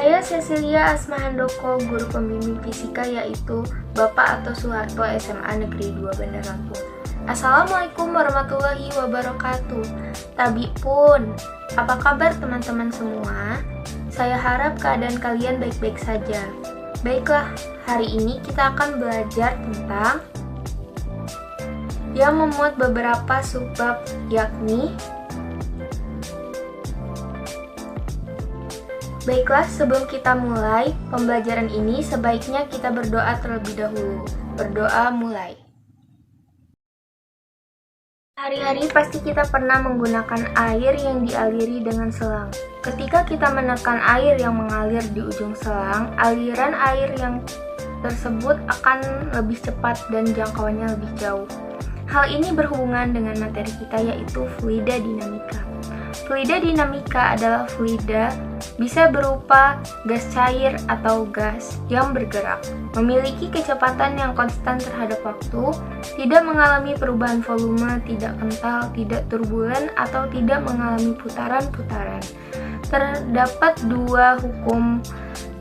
Saya Cecilia Asmahandoko, guru pembimbing fisika yaitu Bapak Atto Soeharto SMA Negeri 2 Bandar Lampung. Assalamualaikum warahmatullahi wabarakatuh. Tabi pun, apa kabar teman-teman semua? Saya harap keadaan kalian baik-baik saja. Baiklah, hari ini kita akan belajar tentang yang memuat beberapa subbab, yakni Baiklah, sebelum kita mulai pembelajaran ini, sebaiknya kita berdoa terlebih dahulu. Berdoa mulai. Hari-hari pasti kita pernah menggunakan air yang dialiri dengan selang. Ketika kita menekan air yang mengalir di ujung selang, aliran air yang tersebut akan lebih cepat dan jangkauannya lebih jauh. Hal ini berhubungan dengan materi kita, yaitu fluida dinamika. Fluida dinamika adalah fluida bisa berupa gas cair atau gas yang bergerak, memiliki kecepatan yang konstan terhadap waktu, tidak mengalami perubahan volume, tidak kental, tidak turbulen, atau tidak mengalami putaran-putaran. Terdapat dua hukum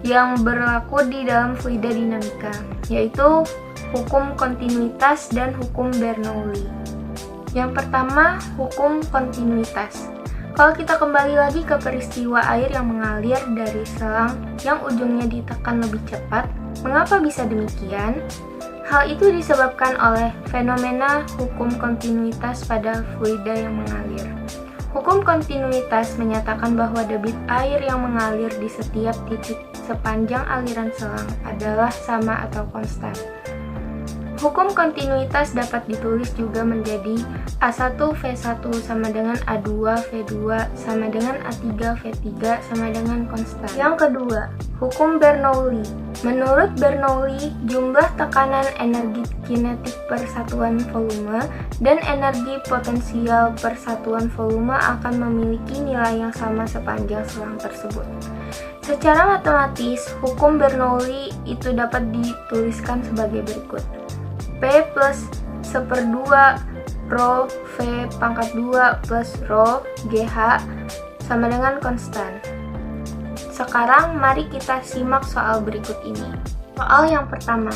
yang berlaku di dalam fluida dinamika, yaitu hukum kontinuitas dan hukum Bernoulli. Yang pertama, hukum kontinuitas. Kalau kita kembali lagi ke peristiwa air yang mengalir dari selang yang ujungnya ditekan lebih cepat, mengapa bisa demikian? Hal itu disebabkan oleh fenomena hukum kontinuitas pada fluida yang mengalir. Hukum kontinuitas menyatakan bahwa debit air yang mengalir di setiap titik sepanjang aliran selang adalah sama atau konstan. Hukum kontinuitas dapat ditulis juga menjadi A1 V1 sama dengan A2 V2 sama dengan A3 V3 sama dengan konstan. Yang kedua, hukum Bernoulli. Menurut Bernoulli, jumlah tekanan energi kinetik per satuan volume dan energi potensial per satuan volume akan memiliki nilai yang sama sepanjang selang tersebut. Secara matematis, hukum Bernoulli itu dapat dituliskan sebagai berikut. P plus 1/2 rho V pangkat 2 plus rho GH sama dengan konstan. Sekarang mari kita simak soal berikut ini. Soal yang pertama.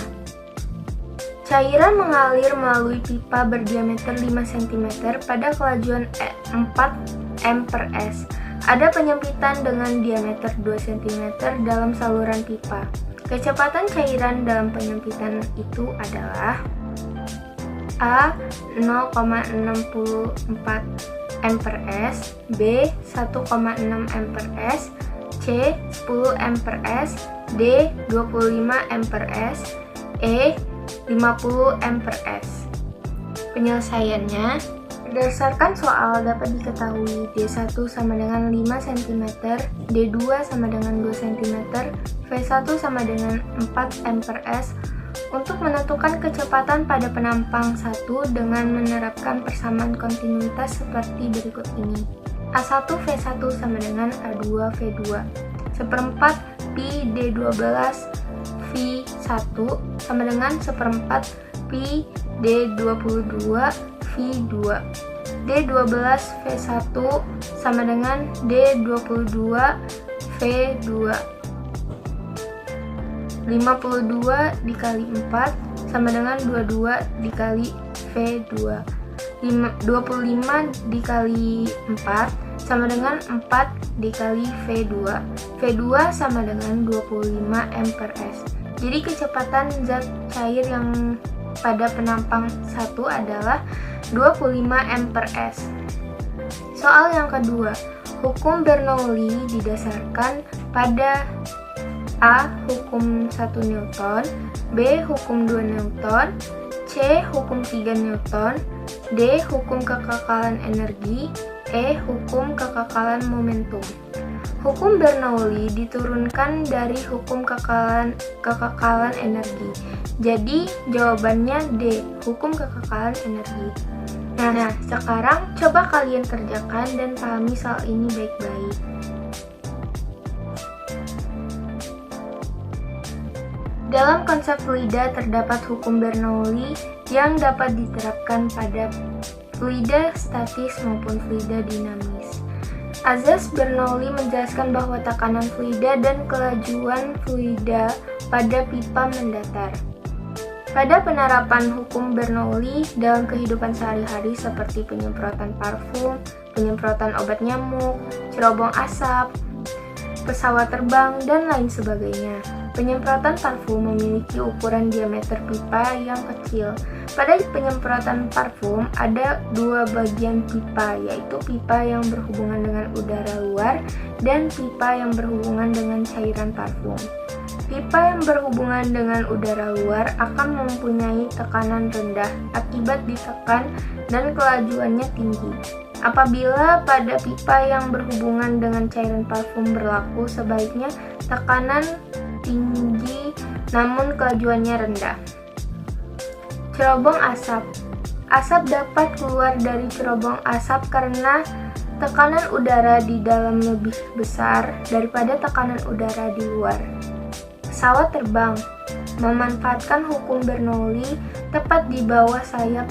Cairan mengalir melalui pipa berdiameter 5 cm pada kelajuan 4 m per s. Ada penyempitan dengan diameter 2 cm dalam saluran pipa. Kecepatan cairan dalam penyempitan itu adalah A 0,64 m per s, B 1,6 m per s, C 10 m per s, D 25 m per s, E 50 m per s. Penyelesaiannya, berdasarkan soal dapat diketahui D1 sama dengan 5 cm, D2 sama dengan 2 cm, V1 sama dengan 4 m per s. Untuk menentukan kecepatan pada penampang 1 dengan menerapkan persamaan kontinuitas seperti berikut ini. A1 V1 sama dengan A2 V2. Seperempat Pi D12 V1 sama dengan seperempat Pi D22 V2. D12 V1 sama dengan D22 V2. 52 dikali 4 sama dengan 22 dikali V2. 25 dikali 4 sama dengan 4 dikali V2. V2 sama dengan 25 m per s. Jadi kecepatan zat cair yang pada penampang 1 adalah 25 m per s. Soal yang kedua, hukum Bernoulli didasarkan pada A. Hukum 1 Newton, B. Hukum 2 Newton, C. Hukum 3 Newton, D. Hukum kekekalan energi, E. Hukum kekekalan momentum. Hukum Bernoulli diturunkan dari hukum kekekalan energi. Jadi jawabannya D. Hukum kekekalan energi. Nah, sekarang coba kalian kerjakan dan pahami soal ini baik-baik. Dalam konsep fluida terdapat hukum Bernoulli yang dapat diterapkan pada fluida statis maupun fluida dinamis. Azaz Bernoulli menjelaskan bahwa tekanan fluida dan kelajuan fluida pada pipa mendatar. Pada penerapan hukum Bernoulli dalam kehidupan sehari-hari seperti penyemprotan parfum, penyemprotan obat nyamuk, cerobong asap, pesawat terbang, dan lain sebagainya. Penyemprotan parfum memiliki ukuran diameter pipa yang kecil. Pada penyemprotan parfum ada dua bagian pipa, yaitu pipa yang berhubungan dengan udara luar dan pipa yang berhubungan dengan cairan parfum. Pipa yang berhubungan dengan udara luar akan mempunyai tekanan rendah akibat ditekan dan kelajuannya tinggi. Apabila pada pipa yang berhubungan dengan cairan parfum berlaku, sebaiknya tekanan tinggi namun kelajuannya rendah. Cerobong asap. Asap dapat keluar dari cerobong asap karena tekanan udara di dalam lebih besar daripada tekanan udara di luar. Pesawat terbang memanfaatkan hukum Bernoulli. Tepat di bawah sayap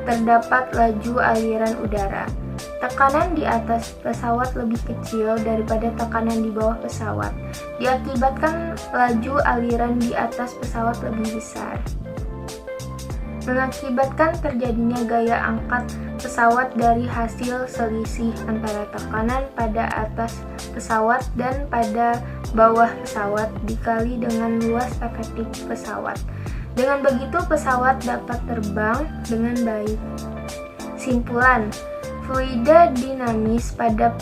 terdapat laju aliran udara. Tekanan di atas pesawat lebih kecil daripada tekanan di bawah pesawat, diakibatkan laju aliran di atas pesawat lebih besar, mengakibatkan terjadinya gaya angkat pesawat dari hasil selisih antara tekanan pada atas pesawat dan pada bawah pesawat dikali dengan luas efektif pesawat. Dengan begitu pesawat dapat terbang dengan baik. Simpulan, fluida dinamis pada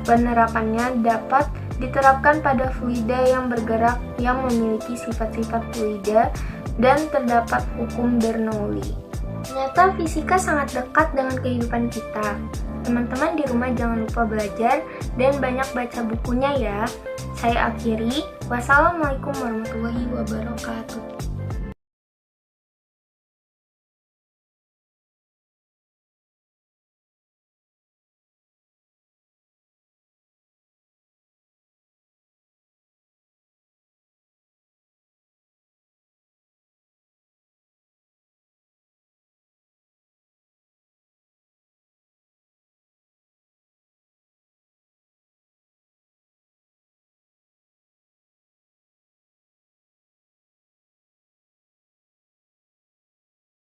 penerapannya dapat diterapkan pada fluida yang bergerak yang memiliki sifat-sifat fluida dan terdapat hukum Bernoulli. Ternyata fisika sangat dekat dengan kehidupan kita. Teman-teman di rumah jangan lupa belajar dan banyak baca bukunya ya. Saya akhiri. Wassalamualaikum warahmatullahi wabarakatuh.